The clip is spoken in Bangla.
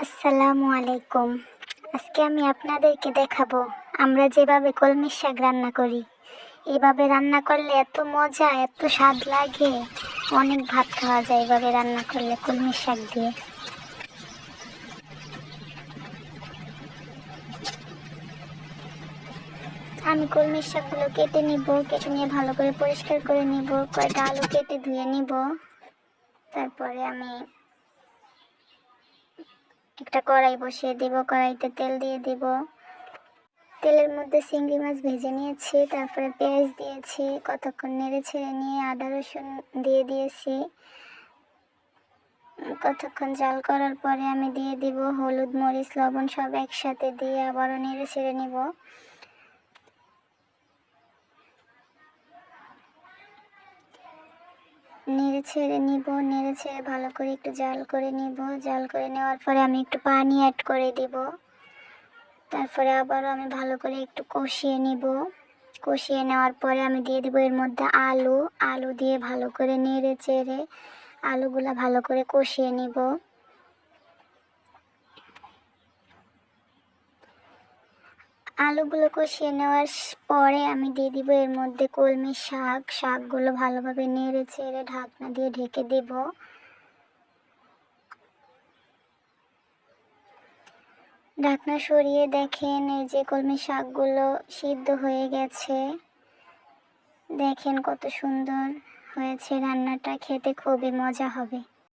আসসালামু আলাইকুম। আজকে আমি আপনাদেরকে দেখাবো আমরা যেভাবে কলমির শাক রান্না করি। এভাবে রান্না করলে এত মজা, এত স্বাদ লাগে, অনেক ভাত খাওয়া যায় এভাবে রান্না করলে কলমির শাক দিয়ে। আমি কলমির শাকগুলো কেটে নিব, কেটে নিয়ে ভালো করে পরিষ্কার করে নিব, কয়টা আলু কেটে ধুয়ে নিব। তারপরে আমি একটা কড়াই বসিয়ে দিব, কড়াইতে তেল দিয়ে দিব। তেলের মধ্যে চিংড়ি মাছ ভেজে নিয়েছি, তারপরে পেঁয়াজ দিয়েছি, কতক্ষণ নেড়ে ছেড়ে নিয়ে আদা রসুন দিয়ে দিয়েছি। কতক্ষণ জাল করার পরে আমি দিয়ে দিব হলুদ মরিচ লবণ সব একসাথে দিয়ে আবারও নেড়ে ছেড়ে নিব। নেড়ে ছেড়ে ভালো করে একটু জাল করে নিব। জাল করে নেওয়ার পরে আমি একটু পানি অ্যাড করে দিব। তারপরে আবারও আমি ভালো করে একটু কষিয়ে নিব। কষিয়ে নেওয়ার পরে আমি দিয়ে দিব এর মধ্যে আলু দিয়ে ভালো করে নেড়ে চেড়ে আলুগুলা ভালো করে কষিয়ে নিব। আলুগুলো কষিয়ে নেওয়ার পরে আমি দিয়ে দিব এর মধ্যে কলমি শাকগুলো ভালোভাবে নেড়ে চেড়ে ঢাকনা দিয়ে ঢেকে দিব। ঢাকনা সরিয়ে দেখেন এই যে কলমি শাকগুলো সিদ্ধ হয়ে গেছে। দেখেন কত সুন্দর হয়েছে রান্নাটা, খেতে খুবই মজা হবে।